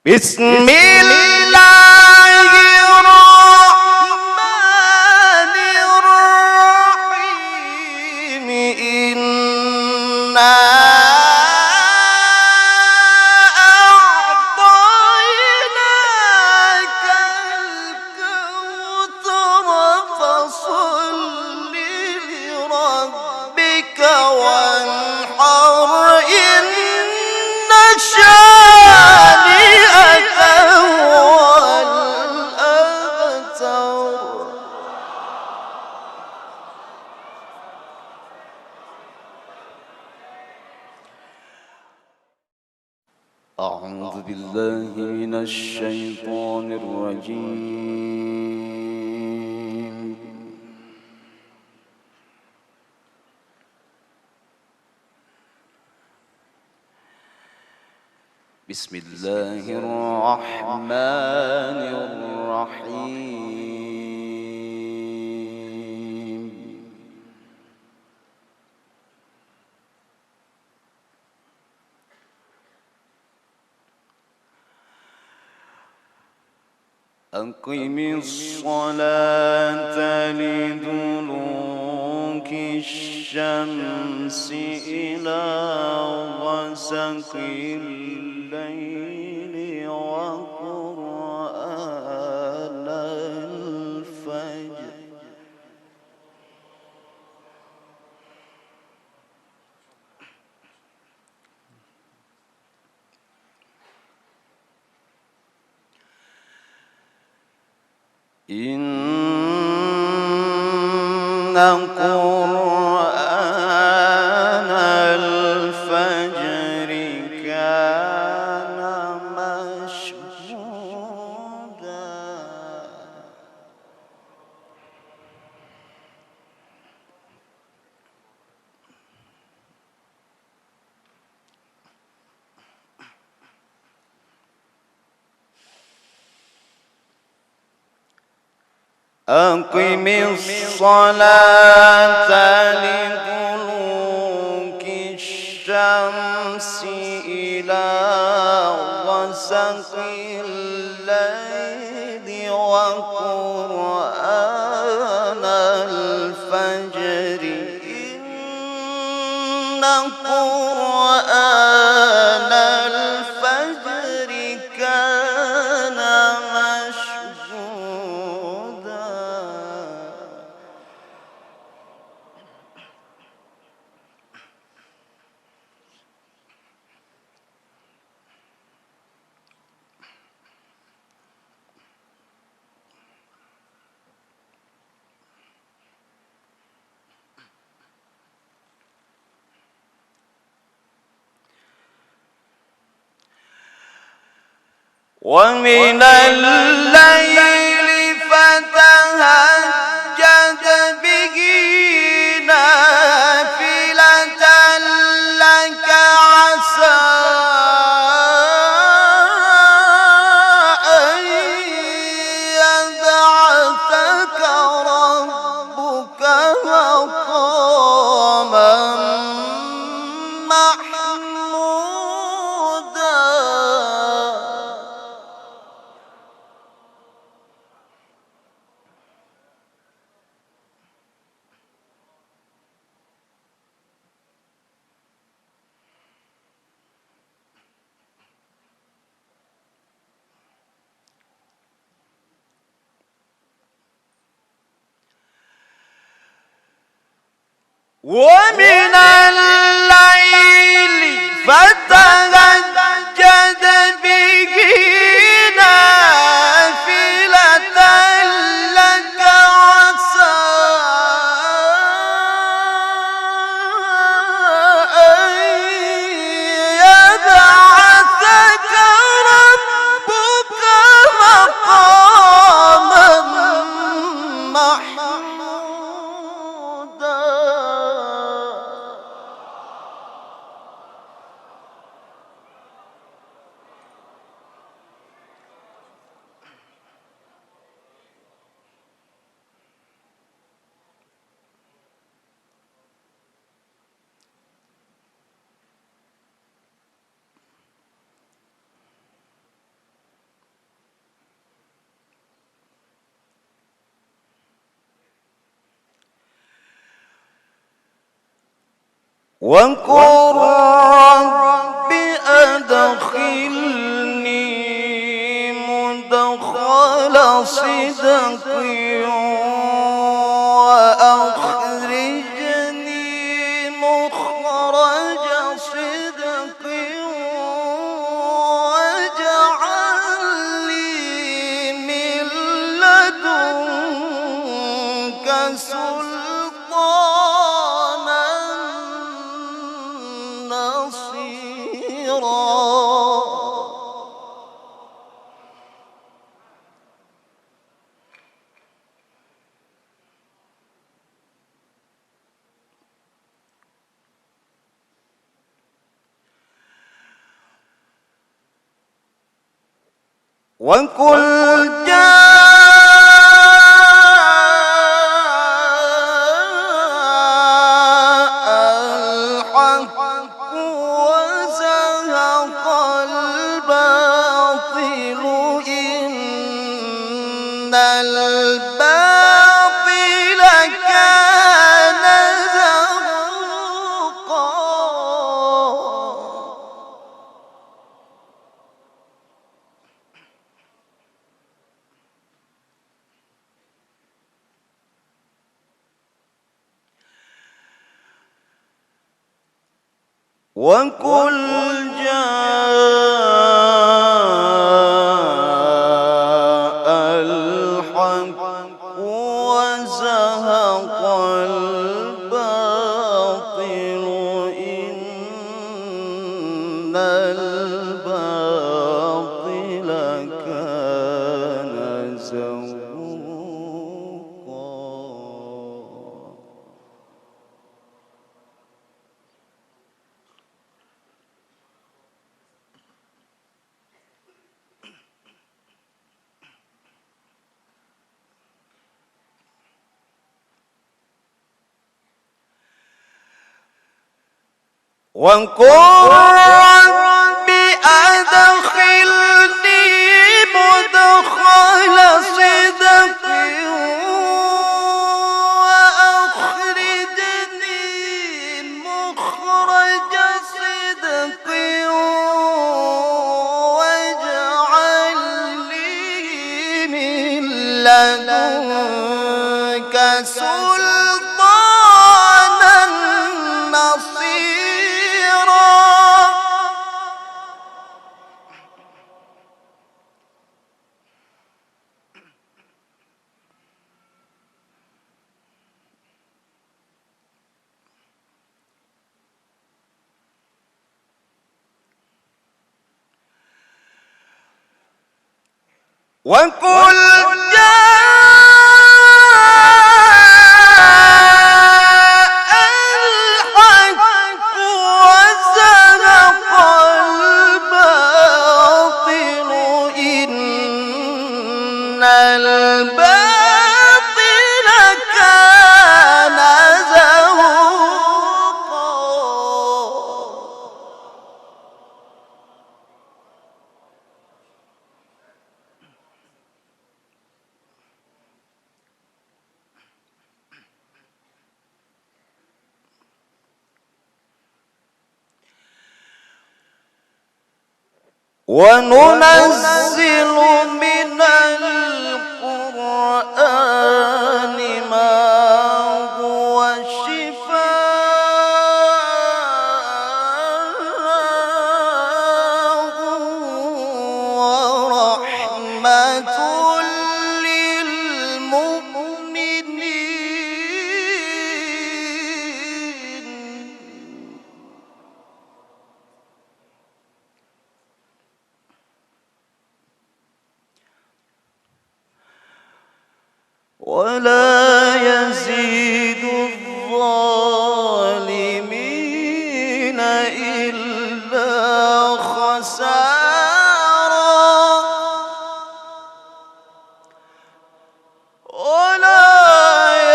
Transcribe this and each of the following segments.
بسم الله الرحمن الرحيم إنا أعطيناك الكوثر فصل لربك وانحر إن شانئك هو الأبتر. أعوذ بالله من الشيطان الرجيم. بسم الله الرحمن الرحيم. أقم الصلاة لدلوك الشمس إلى غسق الليل وقرآن الفجر إن قرآن الفجر كان مشهودا. أقم الصلاة لدلوك الشمس إلى غسق الليل وقرآن الفجر إن قرآن الفجر كان مشهودا. ومن الليل فتهجد به نافلة لك عسى أن يبعثك ربك مقاما محمودا. ومن الليل فتهجد به نافلة لك عسى أن يبعثك ربك مقاما محمودا. وقل رب أدخلني مدخل صدق وأخرجني مخرج صدق واجعل لي من لدنك سلطانا نصيرا. وقل جاء الحق وزهق الباطل إن الباطل كان زهوقا. وقل جاء الحق وزهق الباطل إن الباطل كان زهوقا. وقل رب أدخلني مدخل صدق وأخرجني مخرج صدق واجعل لي من لدنك سلطانا نصيرا. وقل جاء الحق وزهق الباطل إن الباطل كان زهوقا. وننزل من القرآن ما هو شفاء ورحمة للمؤمنين. ولا يزيد الظالمين إلا خسارا. ولا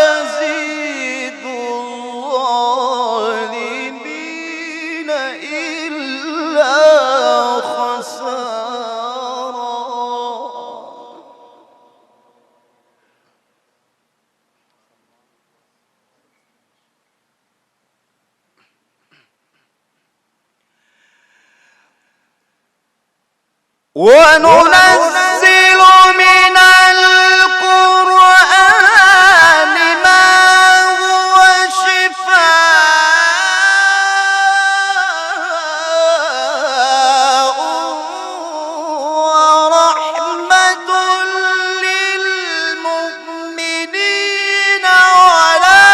يزيد الظالمين إلا خسارا. وننزل من القرآن ما هو شفاء ورحمة للمؤمنين ولا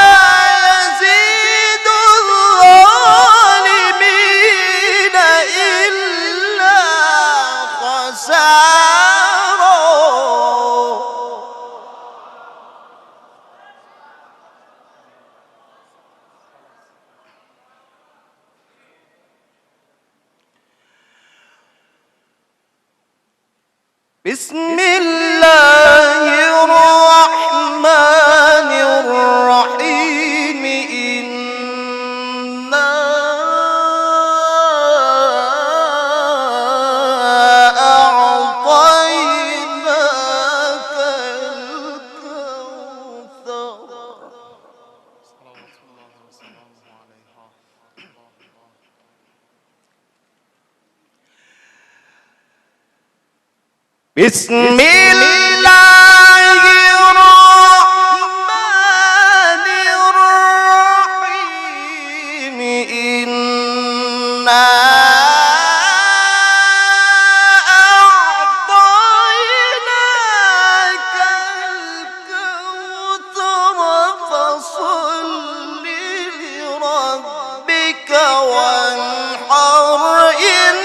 يزيد الظالمين إلا خسارا. بسم الله الرحمن الرحيم. إنا أعطيناك الكوثر. بسم الله الرحمن الرحيم. إنا أعطيناك الكوثر فصل لربك وانحر. إن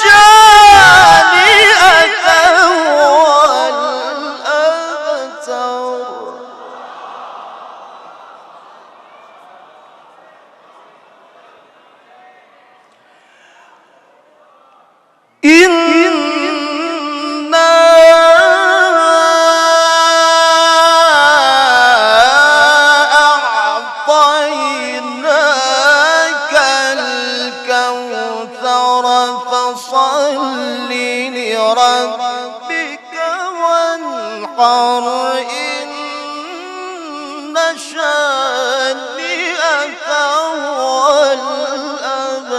شانئك هو الأبتر. إنا أعطيناك الكوثر فصل لربك وانحر. إن شانئك هو الأبتر.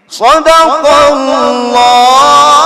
صدق الله